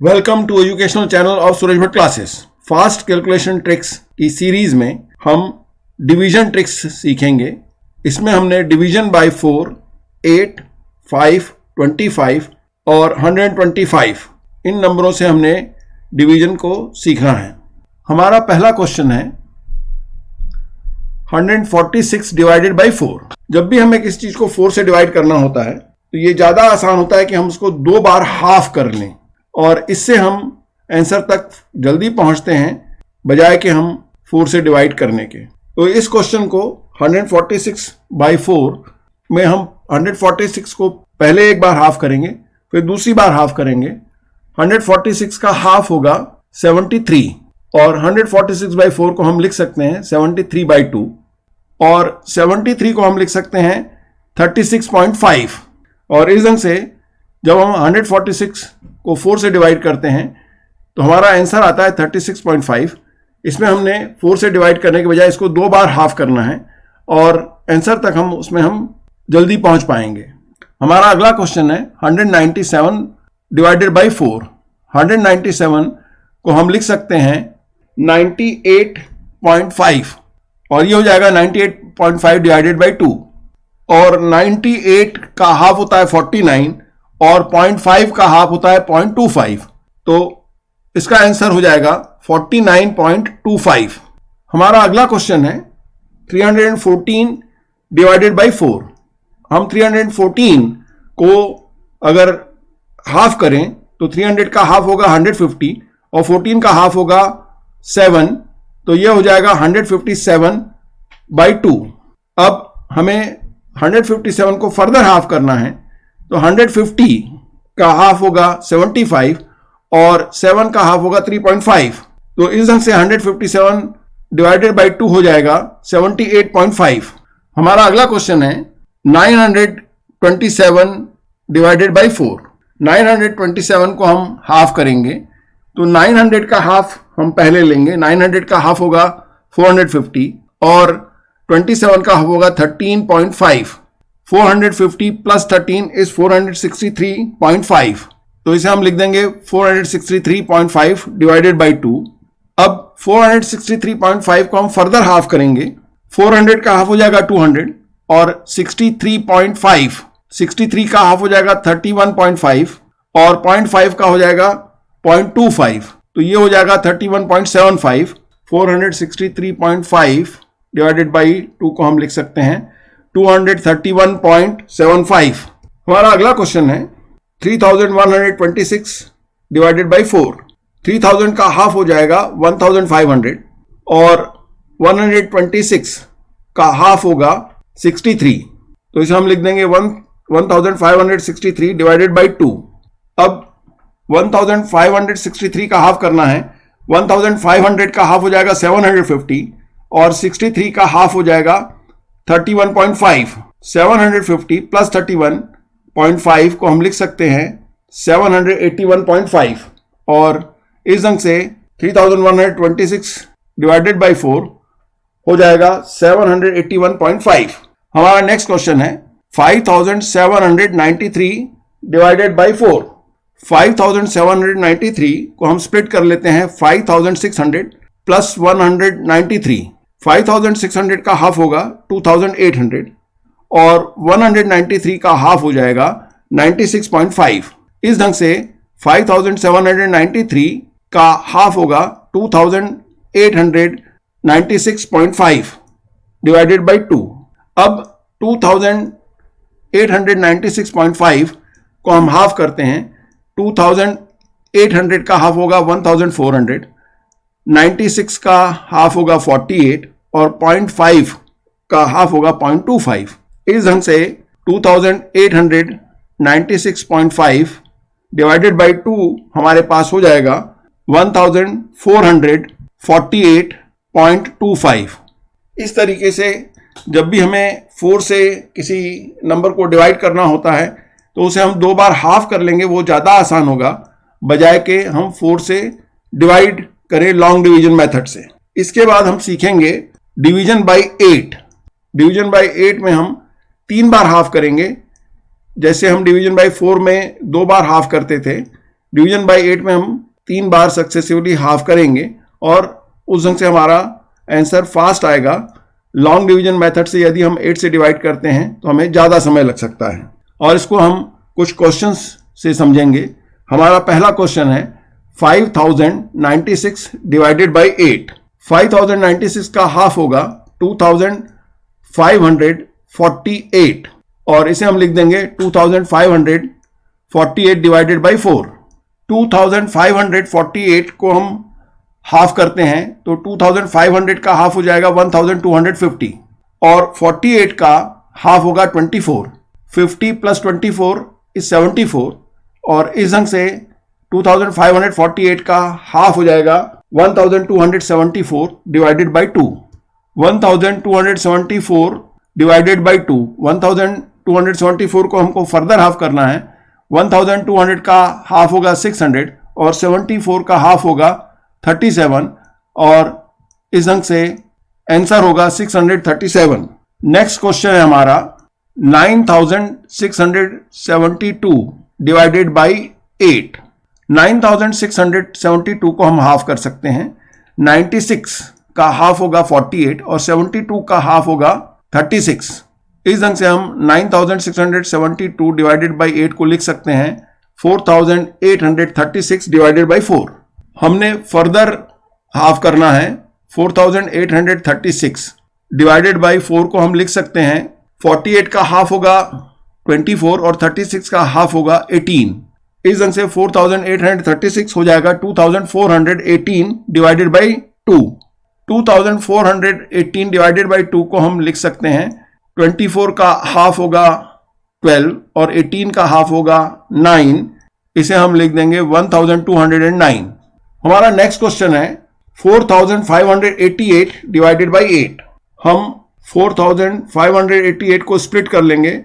Welcome to educational channel of Suraj Bhatt classes. Fast calculation tricks की series में हम division tricks सीखेंगे। इसमें हमने डिवीजन बाय 4, 8, 5, 25 और 125 इन नंबरों से हमने डिवीजन को सीखना है। हमारा पहला क्वेश्चन है 146 डिवाइडेड बाय 4। जब भी हमें किसी चीज को 4 से डिवाइड करना होता है तो ये ज्यादा आसान होता है कि हम उसको 2 बार हाफ कर लें और इससे हम आंसर तक जल्दी पहुंचते हैं बजाय कि हम 4 से डिवाइड करने के। तो इस क्वेश्चन को 146 बाय 4 में हम 146 को पहले एक बार हाफ करेंगे, फिर दूसरी बार हाफ करेंगे। 146 का हाफ होगा 73 और 146 बाय 4 को हम लिख सकते हैं 73 बाय 2 और 73 को हम लिख सकते हैं 36.5। और इस ढंग से जब हम 146 को 4 से डिवाइड करते हैं तो हमारा आंसर आता है 36.5। इसमें हमने 4 से डिवाइड करने के बजाय इसको 2 बार हाफ करना है और आंसर तक हम जल्दी पहुंच पाएंगे। हमारा अगला क्वेश्चन है 197 डिवाइडेड बाय 4। 197 को हम लिख सकते हैं 98.5 और ये हो जाएगा 98.5 डिवाइडेड बाय 2 और 98 का हाफ होता है 49 और 0.5 का हाफ होता है 0.25, तो इसका आंसर हो जाएगा 49.25। हमारा अगला क्वेश्चन है 314 डिवाइडेड बाय 4। हम 314 को अगर हाफ करें तो 300 का हाफ होगा 150 और 14 का हाफ होगा 7, तो यह हो जाएगा 157 बाय 2। अब हमें 157 को फर्दर हाफ करना है तो 150 का हाफ होगा 75 और 7 का हाफ होगा 3.5, तो इस ढंग से 157 डिवाइडेड बाय 2 हो जाएगा 78.5। हमारा अगला क्वेश्चन है 927 डिवाइडेड बाय 4। 927 को हम हाफ करेंगे तो 900 का हाफ हम पहले लेंगे। 900 का हाफ होगा 450 और 27 का हाफ होगा 13.5। 450 प्लस 13 इज 463.5, तो इसे हम लिख देंगे 463.5 डिवाइडेड बाय 2। अब 463.5 को हम फर्दर हाफ करेंगे। 400 का हाफ हो जाएगा 200 और 63.5, 63 का हाफ हो जाएगा 31.5 और 0.5 का हो जाएगा 0.25, तो ये हो जाएगा 31.75। 463.5 डिवाइडेड बाई 2 को हम लिख सकते हैं 231.75। हमारा अगला क्वेश्चन है 3126 डिवाइडेड बाई 4। 3000 का हाफ हो जाएगा 1500 और 126 का हाफ होगा 63, तो इसे हम लिख देंगे 1563 डिवाइडेड बाई 2। अब 1563 का हाफ करना है। 1500 का हाफ हो जाएगा 750 और 63 का हाफ हो जाएगा 31.5। 750 प्लस 31.5 को हम लिख सकते हैं 781.5 और इस ढंग से 3126 डिवाइडेड बाय 4 हो जाएगा 781.5। हमारा नेक्स्ट क्वेश्चन है 5793 डिवाइडेड बाय 4। 5793 को हम स्प्लिट कर लेते हैं 5600 प्लस 193। 5600 का हाफ होगा 2800 और 193 का हाफ हो जाएगा 96.5। इस ढंग से 5793 का हाफ होगा 2896.5 डिवाइडेड बाय 2। अब 2896.5 को हम हाफ करते हैं। 2800 का हाफ होगा 1400, 96 का हाफ होगा 48 और 0.5 का हाफ होगा 0.25। इस ढंग से 2896.5 डिवाइडेड बाय 2 हमारे पास हो जाएगा 1448.25। इस तरीके से जब भी हमें 4 से किसी नंबर को डिवाइड करना होता है तो उसे हम 2 बार हाफ कर लेंगे, वो ज़्यादा आसान होगा बजाय के हम 4 से डिवाइड करें लॉन्ग डिवीजन मेथड से। इसके बाद हम सीखेंगे डिवीजन बाय 8। डिवीजन बाय 8 में हम 3 बार हाफ करेंगे। जैसे हम डिवीजन बाय 4 में 2 बार हाफ करते थे, डिवीजन बाय 8 में हम 3 बार सक्सेसिवली हाफ करेंगे और उस ढंग से हमारा आंसर फास्ट आएगा। लॉन्ग डिवीजन मेथड से यदि हम 8 से डिवाइड करते हैं तो हमें ज़्यादा समय लग सकता है और इसको हम कुछ क्वेश्चंस से समझेंगे। हमारा पहला क्वेश्चन है 5096 डिवाइडेड बाय 8। 5096 का हाफ होगा 2548 और इसे हम लिख देंगे 2548 डिवाइडेड बाय 4। 2548 को हम हाफ करते हैं तो 2500 का हाफ हो जाएगा 1250 और 48 का हाफ होगा 24। 50 प्लस 24 इज 74 और इस ढंग से 2548 का हाफ हो जाएगा 1274 डिवाइडेड बाय 2। 1274 डिवाइडेड बाय 2, 1274 को हमको फर्दर हाफ करना है। 1200 का हाफ होगा 600 और 74 का हाफ होगा 37 और इस ढंग से आंसर होगा 637। नेक्स्ट क्वेश्चन है हमारा 9672 डिवाइडेड बाय 8। 9672 को हम हाफ कर सकते हैं। 96 का हाफ होगा 48 और 72 का हाफ होगा 36। इस ढंग से हम 9672 डिवाइडेड बाय 8 को लिख सकते हैं 4836 डिवाइडेड बाय 4। हमने फर्दर हाफ करना है। 4836 डिवाइडेड बाय 4 को हम लिख सकते हैं 48 का हाफ होगा 24 और 36 का हाफ होगा 18। इस ढंग से 4836 हो जाएगा 2418 डिवाइडेड बाय 2। 2418 डिवाइडेड बाय 2 को हम लिख सकते हैं 24 का हाफ होगा 12 और 18 का हाफ होगा 9। इसे हम लिख देंगे 1209। हमारा नेक्स्ट क्वेश्चन है 4588 डिवाइडेड बाय 8। हम 4588 को स्प्लिट कर लेंगे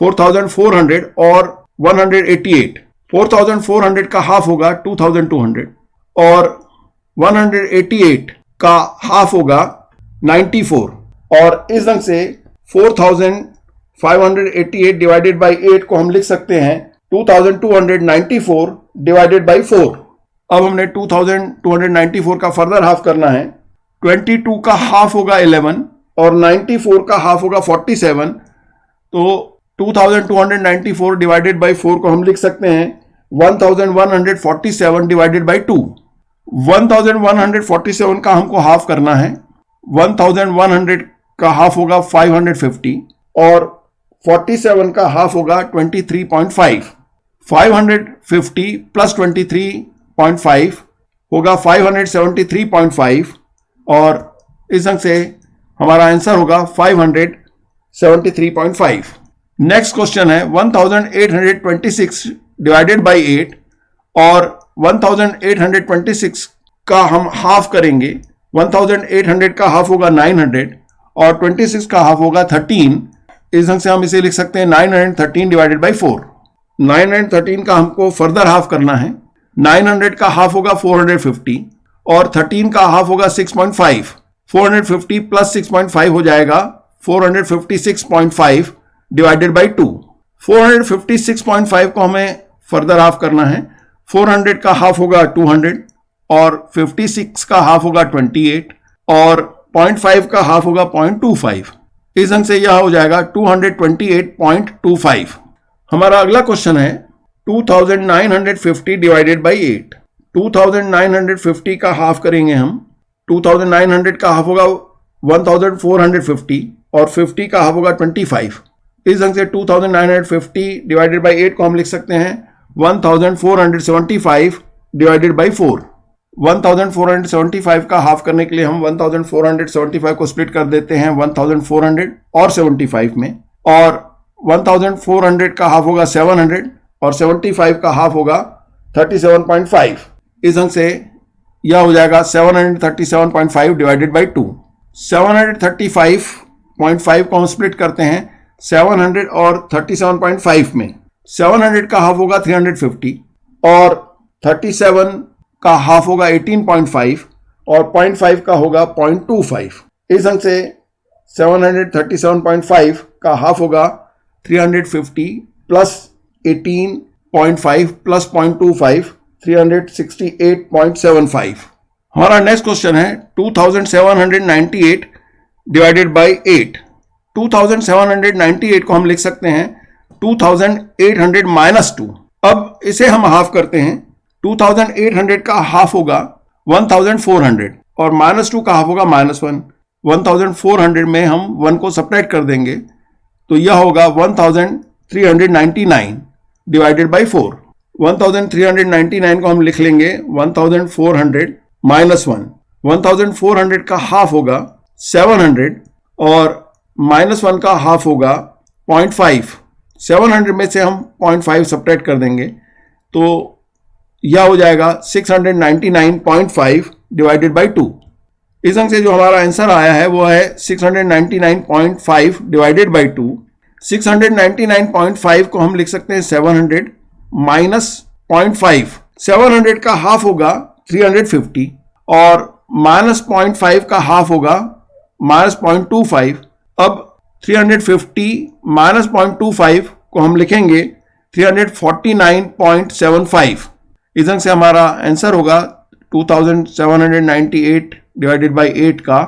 4400 और 188। 4400 का हाफ होगा 2200 और 188 का हाफ होगा 94 और इस ढंग से 4588 डिवाइडेड बाय 8 को हम लिख सकते हैं 2294 डिवाइडेड बाय 4। अब हमने 2294 का फर्दर हाफ करना है। 22 का हाफ होगा 11 और 94 का हाफ होगा 47। तो 2294 डिवाइडेड बाय 4 को हम लिख सकते हैं 1147 डिवाइडेड बाय 2। 1147 का हमको हाफ करना है। 1100 का हाफ होगा 550 और 47 का हाफ होगा 23.5। 550 प्लस 23.5 होगा 573.5 और इस ढंग से हमारा आंसर होगा 573.5। नेक्स्ट क्वेश्चन है 1826 डिवाइडेड बाय 8 और 1826 का हम हाफ करेंगे। 1800 का हाफ होगा 900 और 26 का हाफ होगा 13। इस ढंग से हम इसे लिख सकते हैं 913 डिवाइडेड बाय 4। 913 का हमको फर्दर हाफ करना है। 900 का हाफ होगा 450 और 13 का हाफ होगा 6.5। 450 प्लस 6.5 हो जाएगा 456.5 डिवाइडेड बाय 2। 456.5 को हमें फर्दर हाफ करना है। 400 का हाफ होगा 200 और 56 का हाफ होगा 28 और 0.5 का हाफ होगा 0.25। इस ढंग से यह हो जाएगा 228.25। हमारा अगला क्वेश्चन है 2950 डिवाइडेड बाय 8। 2950 का हाफ करेंगे हम। 2900 का हाफ होगा 1450 और 50 का हाफ होगा 25। इस ढंग से 2950 डिवाइडेड बाय 8 को हम लिख सकते हैं 1475 डिवाइडेड बाय 4। 1475 का हाफ करने के लिए हम 1475 को स्प्लिट कर देते हैं 1400 और 75 में और 1400 का हाफ होगा 700 और 75 का हाफ होगा 37.5। इस ढंग से यह हो जाएगा 737.5 डिवाइडेड बाय 2। 735.5 को हम स्प्लिट करते हैं 700 और 37.5 में। 700 का हाफ होगा 350 और 37 का हाफ होगा 18.5 और 0.5 का होगा 0.25। इस ढंग से 737.5 का हाफ होगा 350 प्लस 18 0.5 प्लस 0.25 368.75। हमारा नेक्स्ट क्वेश्चन है 2798 डिवाइडेड बाई 8। 2798 को हम लिख सकते हैं 2800 माइनस 2। अब इसे हम हाफ करते हैं। 2800 का हाफ होगा 1400 और माइनस 2 का हाफ होगा -1। 1400 में हम 1 को सब्ट्रैक्ट कर देंगे तो यह होगा 1399 डिवाइडेड बाई 4। 1399 को हम लिख लेंगे 1400 माइनस 1। 1400 का हाफ होगा 700 और -1 का हाफ होगा 0.5। 700 में से हम 0.5 सब्ट्रैक्ट कर देंगे तो यह हो जाएगा 699.5 डिवाइडेड बाई 2। इस अंक से जो हमारा आंसर आया है वो है 699.5 डिवाइडेड बाई 2। 699.5 को हम लिख सकते हैं 700 माइनस 0.5। 700 का हाफ होगा 350 और माइनस 0.5 का हाफ होगा -0.25। अब 350 माइनस 0.25 को हम लिखेंगे 349.75। इस अंक से हमारा आंसर होगा 2798 डिवाइडेड बाई 8 का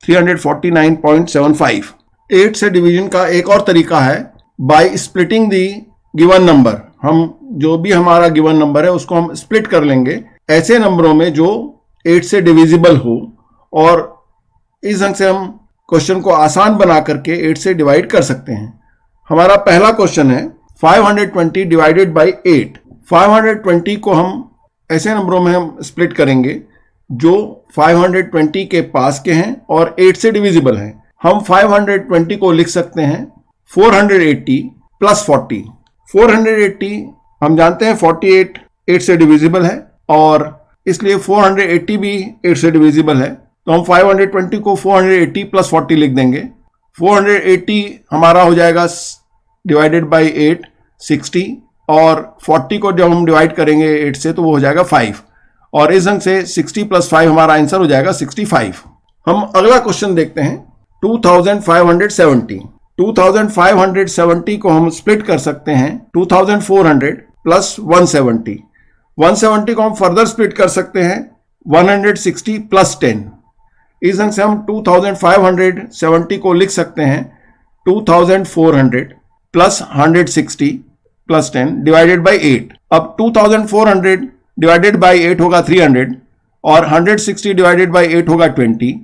349.75। 8 से डिवीजन का एक और तरीका है by splitting the given number. हम जो भी हमारा गिवन नंबर है उसको हम स्प्लिट कर लेंगे ऐसे नंबरों में जो 8 से डिविजिबल हो और इस अंक से हम क्वेश्चन को आसान बना करके 8 से डिवाइड कर सकते हैं। हमारा पहला क्वेश्चन है 520 डिवाइडेड बाई 8। 520 को हम ऐसे नंबरों में हम स्प्लिट करेंगे जो 520 के पास के हैं और 8 से डिविजिबल हैं। हम 520 को लिख सकते हैं 480 प्लस 40। 480 हम जानते हैं 48 8 से डिविजिबल है और इसलिए 480 भी 8 से डिविजिबल है तो हम 520 को 480 प्लस 40 लिख देंगे। 480 हमारा हो जाएगा डिवाइडेड बाई 8 60 और 40 को जब हम डिवाइड करेंगे 8 से तो वो हो जाएगा 5 और इस अंक से 60 प्लस 5 हमारा आंसर हो जाएगा 65। हम अगला क्वेश्चन देखते हैं 2570। 2570 को हम स्प्लिट कर सकते हैं 2400 प्लस 170। 170 को हम फर्दर स्प्लिट कर सकते हैं 160 प्लस 10। इस अंक से हम 2570 को लिख सकते हैं 2400 प्लस 160 प्लस 10 डिवाइडेड बाई 8। अब 2400 डिवाइडेड बाई 8 होगा 300 और 160 डिवाइडेड बाई 8 होगा 20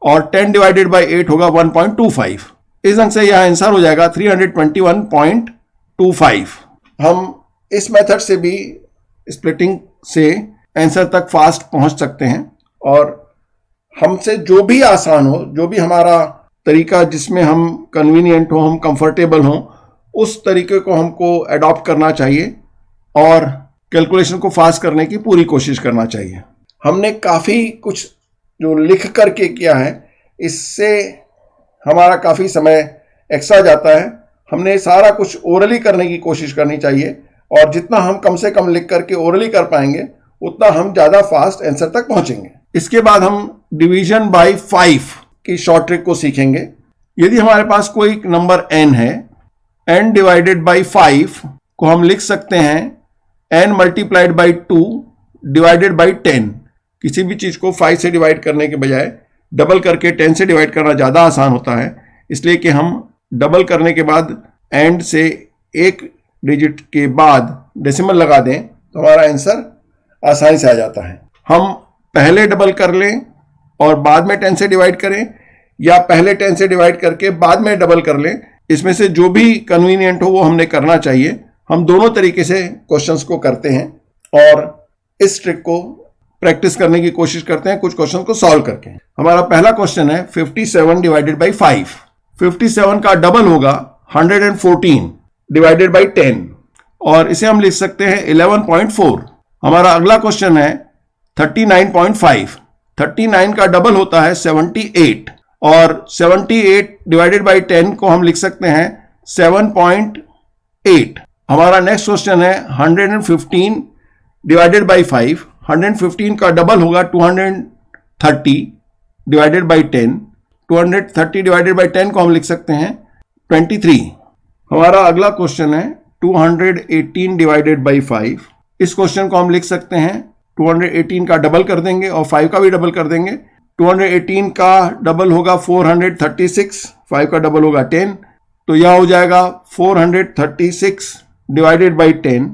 और 10 डिवाइडेड बाई 8 होगा 1.25। इस अंक से यह आंसर हो जाएगा 321.25। हम इस मेथड से भी स्प्लिटिंग से आंसर तक फास्ट पहुंच सकते हैं और हमसे जो भी आसान हो, जो भी हमारा तरीका जिसमें हम कन्वीनियंट हो, हम कंफर्टेबल हों, उस तरीके को हमको अडॉप्ट करना चाहिए और कैलकुलेशन को फास्ट करने की पूरी कोशिश करना चाहिए। हमने काफ़ी कुछ जो लिख करके किया है इससे हमारा काफ़ी समय एक्स्ट्रा जाता है। हमने सारा कुछ ओरली करने की कोशिश करनी चाहिए और जितना हम कम से कम लिख करके ओरली कर पाएंगे उतना हम ज़्यादा फास्ट आंसर तक पहुंचेंगे। इसके बाद हम डिवीजन बाय 5 की शॉर्ट ट्रिक को सीखेंगे। यदि हमारे पास कोई नंबर n है, n डिवाइडेड बाई 5 को हम लिख सकते हैं n multiplied by 2 divided by 10। किसी भी चीज़ को 5 से डिवाइड करने के बजाय डबल करके 10 से डिवाइड करना ज़्यादा आसान होता है, इसलिए कि हम डबल करने के बाद एंड से एक डिजिट के बाद डेसिमल लगा दें तो हमारा आंसर आसानी से आ जाता है। हम पहले डबल कर लें और बाद में 10 से डिवाइड करें या पहले 10 से डिवाइड करके बाद में डबल कर लें, इसमें से जो भी कन्वीनियंट हो वो हमने करना चाहिए। हम दोनों तरीके से क्वेश्चंस को करते हैं और इस ट्रिक को प्रैक्टिस करने की कोशिश करते हैं कुछ क्वेश्चन को सॉल्व करके। हमारा पहला क्वेश्चन है 57 डिवाइडेड बाई 5। 57 का डबल होगा 114 डिवाइडेड बाई 10 और इसे हम लिख सकते हैं 11.4। हमारा अगला क्वेश्चन है 39.5। 39 का डबल होता है 78 और 78 डिवाइडेड बाई 10 को हम लिख सकते हैं 7.8। हमारा नेक्स्ट क्वेश्चन है 115 डिवाइडेड बाई 5। 115 का डबल होगा 230 डिवाइडेड बाई 10। 230 डिवाइडेड बाई 10 को हम लिख सकते हैं 23। हमारा अगला क्वेश्चन है 218 डिवाइडेड बाई 5। इस क्वेश्चन को हम लिख सकते हैं 218 का डबल कर देंगे और 5 का भी डबल कर देंगे। 218 का डबल होगा 436, 5 का डबल होगा 10, तो यह हो जाएगा 436 डिवाइडेड बाई 10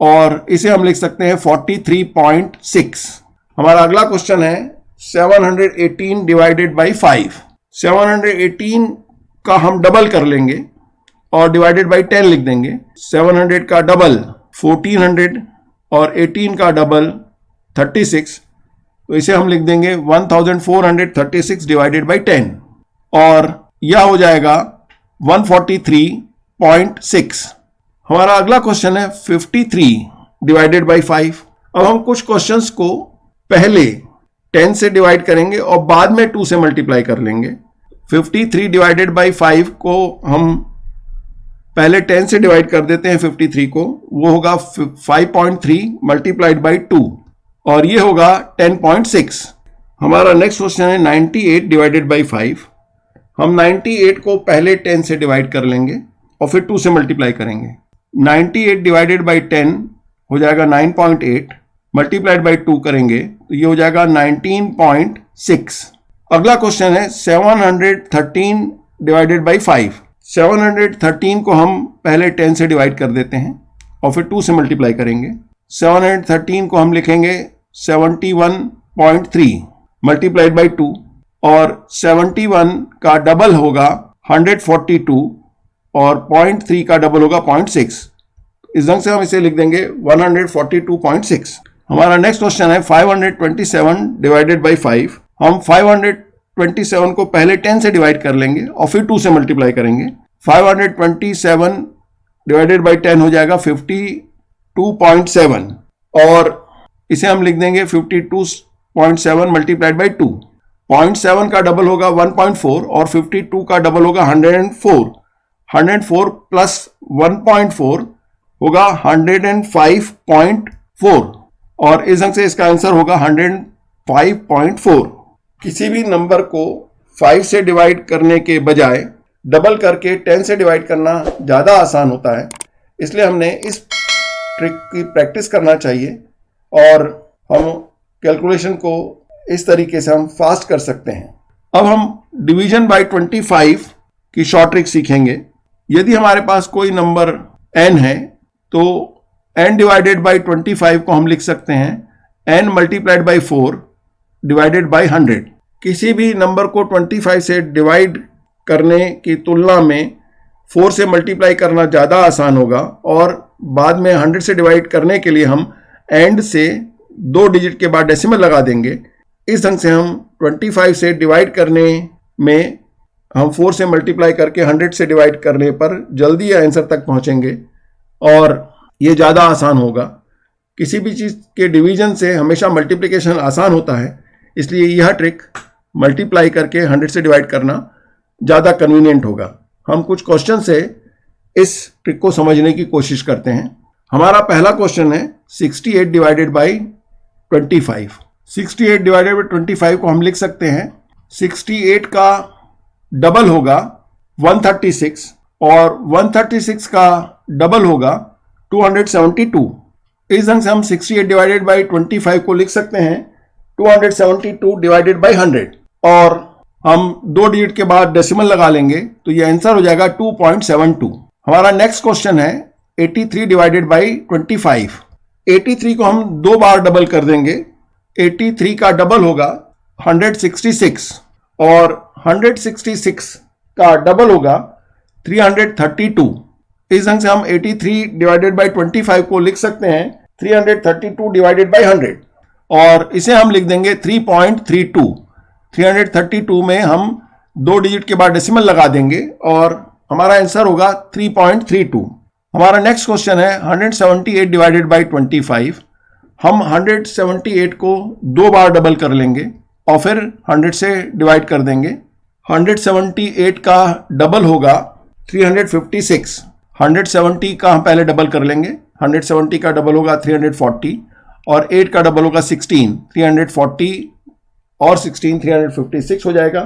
और इसे हम लिख सकते हैं 43.6। हमारा अगला क्वेश्चन है 718 डिवाइडेड बाई 5। 718 का हम डबल कर लेंगे और डिवाइडेड बाई 10 लिख देंगे। 700 का डबल 1400 और 18 का डबल 36, तो इसे हम लिख देंगे 1436 डिवाइडेड बाई 10 और यह हो जाएगा 143.6। हमारा अगला क्वेश्चन है 53 डिवाइडेड बाई 5। अब हम कुछ क्वेश्चंस को पहले 10 से डिवाइड करेंगे और बाद में 2 से मल्टीप्लाई कर लेंगे। 53 डिवाइडेड बाई 5 को हम पहले 10 से डिवाइड कर देते हैं 53 को, वो होगा 5.3 मल्टीप्लाइड बाई 2 और ये होगा 10.6। हमारा नेक्स्ट क्वेश्चन है 98 डिवाइडेड बाई 5। हम 98 को पहले 10 से डिवाइड कर लेंगे और फिर 2 से मल्टीप्लाई करेंगे। 98 डिवाइडेड बाई 10 हो जाएगा 9.8, मल्टीप्लाइड बाई 2 करेंगे तो ये हो जाएगा 19.6। अगला क्वेश्चन है 713 डिवाइडेड बाई 5। 713 को हम पहले 10 से डिवाइड कर देते हैं और फिर 2 से मल्टीप्लाई करेंगे। 713 को हम लिखेंगे 71.3 मल्टीप्लाइड बाई 2 और 71 का डबल होगा 142 और 0.3 का डबल होगा 0.6। इस ढंग से हम इसे लिख देंगे 142.6। हमारा नेक्स्ट क्वेश्चन है 527 डिवाइडेड बाई 5। हम 527 को पहले 10 से डिवाइड कर लेंगे और फिर 2 से मल्टीप्लाई करेंगे। 527 डिवाइडेड बाई 10 हो जाएगा 52.7 और इसे हम लिख देंगे 52.7 मल्टीप्लाइड बाई 2। 0.7 का डबल होगा 1.4 और 52 का डबल होगा 104। 104 प्लस 1.4 होगा 105.4 और इस ढंग से इसका आंसर होगा 105.4। किसी भी नंबर को 5 से डिवाइड करने के बजाय डबल करके 10 से डिवाइड करना ज़्यादा आसान होता है, इसलिए हमने इस ट्रिक की प्रैक्टिस करना चाहिए और हम कैलकुलेशन को इस तरीके से हम फास्ट कर सकते हैं। अब हम डिवीजन बाय 25 की शॉर्ट ट्रिक सीखेंगे। यदि हमारे पास कोई नंबर n है तो n डिवाइडेड बाय 25 को हम लिख सकते हैं n multiplied by 4 divided by 100। किसी भी नंबर को 25 से डिवाइड करने की तुलना में 4 से मल्टीप्लाई करना ज़्यादा आसान होगा और बाद में 100 से डिवाइड करने के लिए हम एंड से 2 डिजिट के बाद डेसिमल लगा देंगे। इस ढंग से हम 25 से डिवाइड करने में हम 4 से मल्टीप्लाई करके 100 से डिवाइड करने पर जल्दी आंसर तक पहुंचेंगे और ये ज़्यादा आसान होगा। किसी भी चीज़ के डिवीजन से हमेशा मल्टीप्लिकेशन आसान होता है, इसलिए यह ट्रिक मल्टीप्लाई करके 100 से डिवाइड करना ज़्यादा कन्वीनियंट होगा। हम कुछ क्वेश्चन से इस ट्रिक को समझने की कोशिश करते हैं। हमारा पहला क्वेश्चन है 68 डिवाइडेड बाई 25। 68 डिवाइडेड बाई 25 को हम लिख सकते हैं 68 का डबल होगा 136 और 136 का डबल होगा 272। इस ढंग से हम 68 डिवाइडेड बाई 25 को लिख सकते हैं 272 डिवाइडेड बाई 100 और हम 2 डिजिट के बाद डेसिमल लगा लेंगे तो ये आंसर हो जाएगा 2.72। हमारा नेक्स्ट क्वेश्चन है 83 डिवाइडेड बाई 25। 83 को हम 2 बार डबल कर देंगे। 83 का डबल होगा 166 और 166 का डबल होगा 332। इस ढंग से हम 83 डिवाइडेड बाई 25 को लिख सकते हैं 332 डिवाइडेड बाई 100 और इसे हम लिख देंगे 3.32। 332 में हम 2 डिजिट के बाद डेसिमल लगा देंगे और हमारा आंसर होगा 3.32। हमारा नेक्स्ट क्वेश्चन है 178 डिवाइडेड बाई 25। हम 178 को 2 बार डबल कर लेंगे और फिर 100 से डिवाइड कर देंगे। 178 का डबल होगा 356। 170 का हम पहले डबल कर लेंगे। 170 का डबल होगा 340 और 8 का डबल होगा 16। 340 और 16 356 हो जाएगा।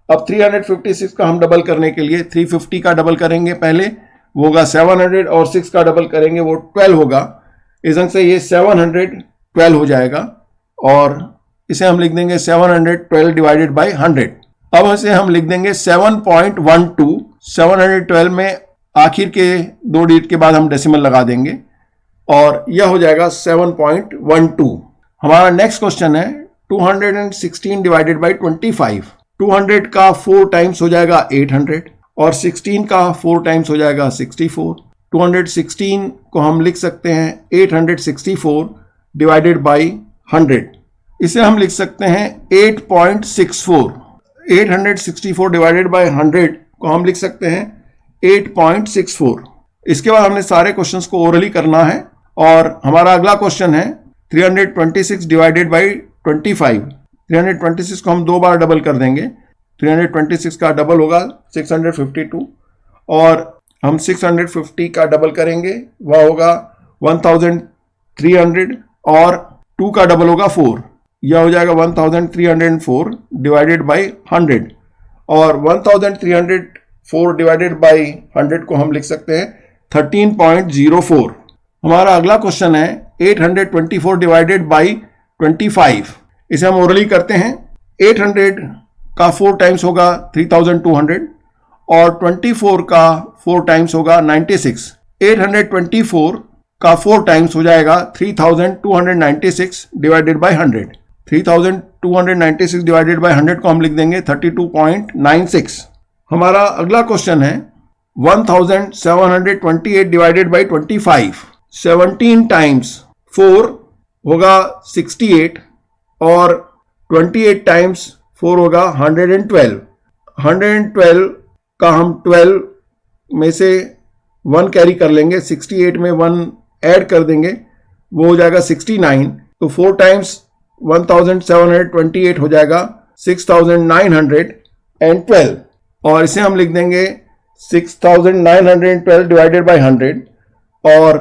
अब 356 का हम डबल करने के लिए 350 का डबल करेंगे पहले, वो होगा 700 और 6 का डबल करेंगे वो 12 होगा। इस ढंग से ये 712 हो जाएगा और इसे हम लिख देंगे 712 डिवाइडेड बाई 100। अब इसे हम लिख देंगे 7.12। 712 में आखिर के 2 डिजिट के बाद हम डेसिमल लगा देंगे और यह हो जाएगा 7.12। हमारा नेक्स्ट क्वेश्चन है 216 डिवाइडेड बाई 25। 200 का 4 टाइम्स हो जाएगा 800 और 16 का 4 टाइम्स हो जाएगा 64। 216 को हम लिख सकते हैं 864 डिवाइडेड बाई 100। इसे हम लिख सकते हैं 8.64। 864 डिवाइडेड बाई 100 को हम लिख सकते हैं 8.64। इसके बाद हमने सारे क्वेश्चंस को ओरली करना है और हमारा अगला क्वेश्चन है 326 डिवाइडेड बाई 25। 326 को हम 2 बार डबल कर देंगे। 326 का डबल होगा 652 और हम 650 का डबल करेंगे वह होगा 1300 और 2 का डबल होगा 4, यह हो जाएगा 1304 डिवाइडेड बाई 100 और 1304 डिवाइडेड बाई 100 को हम लिख सकते हैं 13.04। हमारा अगला क्वेश्चन है 824 डिवाइडेड बाई 25। इसे हम ओरली करते हैं। 800 का 4 टाइम्स होगा 3200 और 24 का 4 टाइम्स होगा 96। 824 का 4 टाइम्स हो जाएगा 3296 डिवाइडेड बाई 100। 3296 डिवाइडेड बाई 100 को हम लिख देंगे 32.96। हमारा अगला क्वेश्चन है 1728 डिवाइडेड बाई 25। 17 टाइम्स 4 होगा 68 और 28 टाइम्स 4 होगा 112। 112 का हम 12 में से 1 कैरी कर लेंगे, 68 में 1 ऐड कर देंगे, वो हो जाएगा 69। तो 4 टाइम्स 1728 हो जाएगा 6912 और इसे हम लिख देंगे 6912 डिवाइडेड बाई 100 और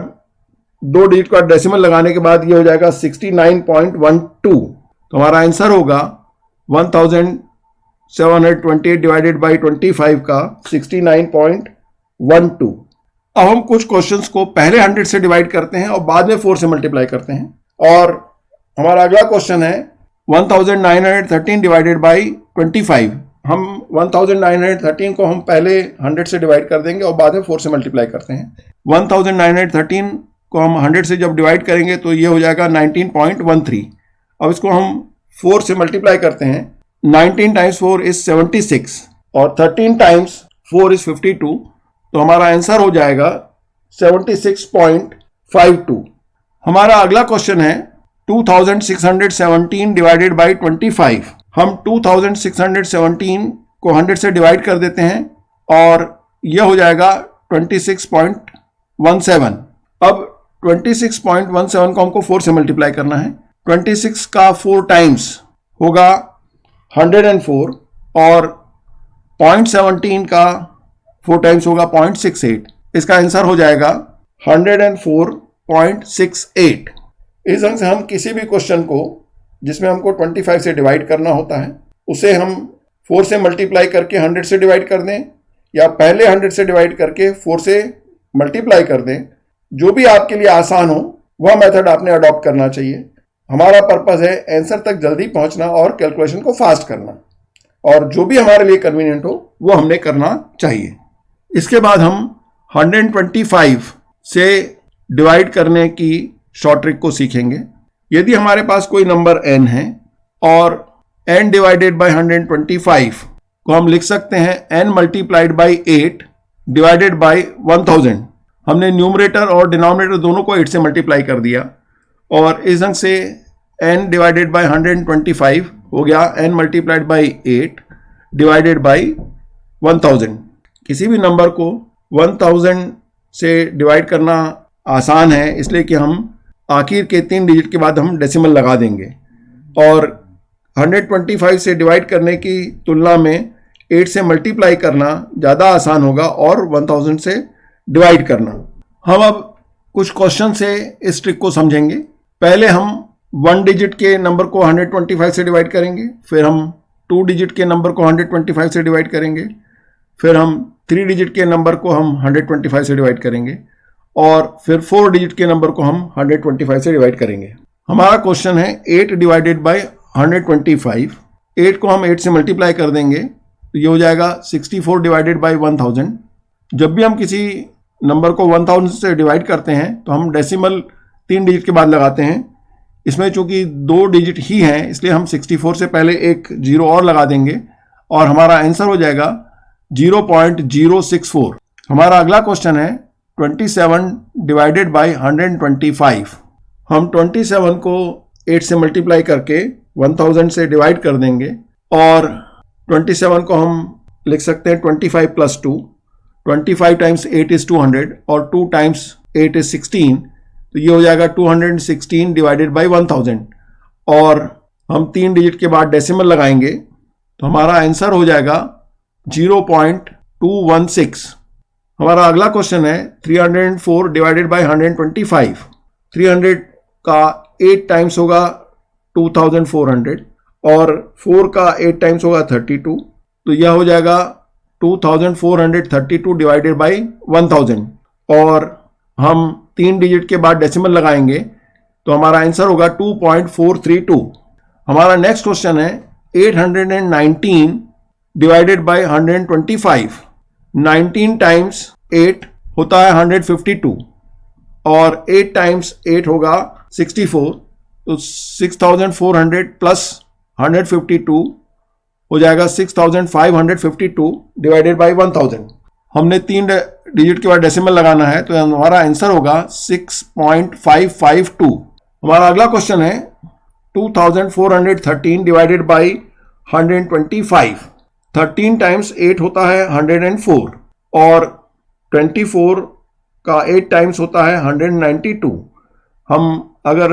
2 डिजिट का डेसिमल लगाने के बाद ये हो जाएगा 69.12। तो हमारा आंसर होगा 1728 डिवाइडेड बाई 25 का 69.12। अब हम कुछ क्वेश्चंस को पहले 100 से डिवाइड करते हैं और बाद में 4 से मल्टीप्लाई करते हैं। और हमारा अगला क्वेश्चन है 1913 डिवाइडेड बाई 25। हम 1913 को हम पहले 100 से डिवाइड कर देंगे और बाद में 4 से मल्टीप्लाई करते हैं। 1913 को हम 100 से जब डिवाइड करेंगे तो ये हो जाएगा 19.13। अब इसको हम 4 से मल्टीप्लाई करते हैं। 19 टाइम्स 4 इज 76 और 13 टाइम्स 4 इज 52। तो हमारा आंसर हो जाएगा 76.52। हमारा अगला क्वेश्चन है 2617 डिवाइडेड बाई 25। हम 2617 को 100 से डिवाइड कर देते हैं और यह हो जाएगा 26.17। अब 26.17 को हमको 4 से मल्टीप्लाई करना है। 26 का 4 टाइम्स होगा 104 और 0.17 का 4 टाइम्स होगा 0.68। इसका आंसर हो जाएगा 104.68। इस ढंग से हम किसी भी क्वेश्चन को जिसमें हमको 25 से डिवाइड करना होता है उसे हम 4 से मल्टीप्लाई करके 100 से डिवाइड कर दें या पहले 100 से डिवाइड करके 4 से मल्टीप्लाई कर दें। जो भी आपके लिए आसान हो वह मेथड आपने अडॉप्ट करना चाहिए। हमारा पर्पस है आंसर तक जल्दी पहुंचना और कैलकुलेशन को फास्ट करना, और जो भी हमारे लिए कन्वीनियंट हो वो हमने करना चाहिए। इसके बाद हम 125 से डिवाइड करने की शॉर्ट ट्रिक को सीखेंगे। यदि हमारे पास कोई नंबर n है और n डिवाइडेड बाई 125 को हम लिख सकते हैं n multiplied by 8 divided by 1000। हमने न्यूमरेटर और डिनोमिनेटर दोनों को 8 से मल्टीप्लाई कर दिया और इस ढंग से n डिवाइडेड बाई 125 हो गया n multiplied by 8 divided by 1000। किसी भी नंबर को 1000 से डिवाइड करना आसान है, इसलिए कि हम आखिर के 3 डिजिट के बाद हम डेसिमल लगा देंगे और 125 से डिवाइड करने की तुलना में 8 से मल्टीप्लाई करना ज़्यादा आसान होगा और 1000 से डिवाइड करना। हम अब कुछ क्वेश्चन से इस ट्रिक को समझेंगे। पहले हम 1 डिजिट के नंबर को 125 से डिवाइड करेंगे, फिर हम 2 डिजिट के नंबर को 125 से डिवाइड करेंगे, फिर हम 3 डिजिट के नंबर को हम 125 से डिवाइड करेंगे और फिर 4 डिजिट के नंबर को हम 125 से डिवाइड करेंगे। हमारा क्वेश्चन है 8 डिवाइडेड बाय 125। 8 को हम 8 से मल्टीप्लाई कर देंगे तो ये हो जाएगा 64 डिवाइडेड बाय 1000। जब भी हम किसी नंबर को 1000 से डिवाइड करते हैं तो हम डेसिमल 3 डिजिट के बाद लगाते हैं। इसमें चूंकि 2 डिजिट ही हैं इसलिए हम 64 से पहले एक जीरो और लगा देंगे और हमारा आंसर हो जाएगा 0.064। हमारा अगला क्वेश्चन है 27 डिवाइडेड बाय 125। हम 27 को 8 से मल्टीप्लाई करके 1000 से डिवाइड कर देंगे और 27 को हम लिख सकते हैं 25 प्लस 2। 25 टाइम्स 8 इज 200 और 2 टाइम्स 8 इज 16, तो ये हो जाएगा 216 डिवाइडेड बाई 1000 और हम 3 डिजिट के बाद डेसिमल लगाएंगे तो हमारा आंसर हो जाएगा 0.216। हमारा अगला क्वेश्चन है 304 डिवाइडेड बाई 125। 300 का 8 टाइम्स होगा 2400 और 4 का 8 टाइम्स होगा 32, तो यह हो जाएगा 2432 डिवाइडेड बाई 1000 और हम 3 डिजिट के बाद डेसिमल लगाएंगे तो हमारा आंसर होगा 2.432। हमारा नेक्स्ट क्वेश्चन है 819 डिवाइडेड बाई 125। 19 टाइम्स 8 होता है 152 और 8 टाइम्स 8 होगा 64, तो 6400 प्लस 152 हो जाएगा 6552 डिवाइडेड बाई 1000। हमने 3 डिजिट के बाद डेसिमल लगाना है तो हमारा आंसर होगा 6.552। हमारा अगला क्वेश्चन है 2413 डिवाइडेड बाई 125। 13 टाइम्स 8 होता है 104 और 24 का 8 टाइम्स होता है 192। हम अगर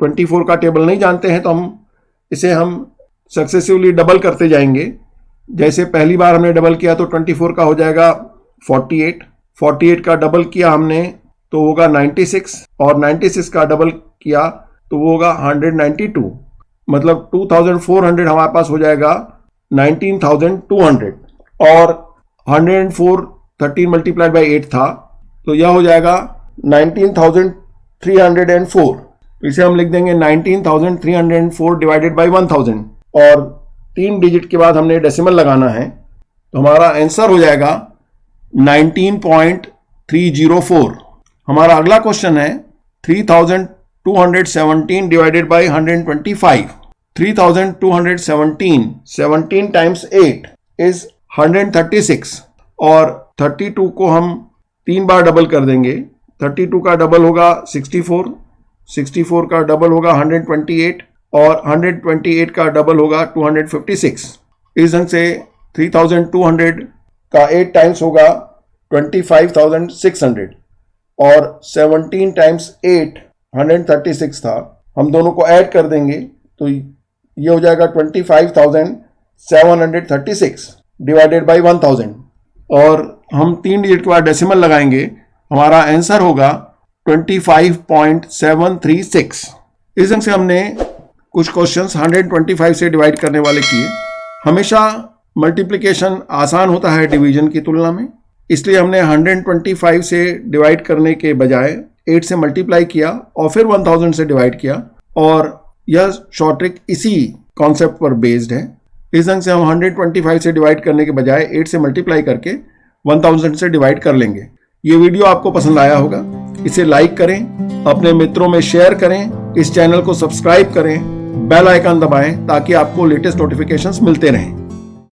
24 का टेबल नहीं जानते हैं तो इसे हम सक्सेसिवली डबल करते जाएंगे। जैसे पहली बार हमने डबल किया तो 24 का हो जाएगा 48, 48 का डबल किया हमने तो होगा 96 और 96 का डबल किया तो वो होगा 192, मतलब 2400 हमारे पास हो जाएगा 19200 और 104 13 मल्टीप्लाइड बाई 8 था तो यह हो जाएगा 19304। इसे हम लिख देंगे 19304 डिवाइडेड बाई 1000 और 3 डिजिट के बाद हमने डेसिमल लगाना है तो हमारा आंसर हो जाएगा 19.304। हमारा अगला क्वेश्चन है 3217 डिवाइडेड बाई 125। 3217 17 टाइम्स 8 इज 136 और 32 को हम 3 बार डबल कर देंगे। 32 का डबल होगा 64, 64 का डबल होगा 128 और 128 का डबल होगा 256। इस ढंग से 3200 का 8 टाइम्स होगा 25600 और 17 टाइम्स 8 136 था। हम दोनों को ऐड कर देंगे तो ये हो जाएगा 25736 डिवाइडेड बाई 1000 और हम 3 डिजिट के बाद डेसिमल लगाएंगे। हमारा आंसर होगा 25.736। इस ढंग से हमने कुछ क्वेश्चंस 125 से डिवाइड करने वाले किए। हमेशा मल्टीप्लिकेशन आसान होता है डिवीजन की तुलना में, इसलिए हमने 125 से डिवाइड करने के बजाय 8 से मल्टीप्लाई किया और फिर 1000 से डिवाइड किया और यह शॉर्ट ट्रिक इसी कॉन्सेप्ट पर बेस्ड है। इस ढंग से हम 125 से डिवाइड करने के बजाय 8 से मल्टीप्लाई करके 1000 से डिवाइड कर लेंगे। ये वीडियो आपको पसंद आया होगा, इसे लाइक करें, अपने मित्रों में शेयर करें, इस चैनल को सब्सक्राइब करें, बेल आइकन दबाएं ताकि आपको लेटेस्ट नोटिफिकेशंस मिलते रहें।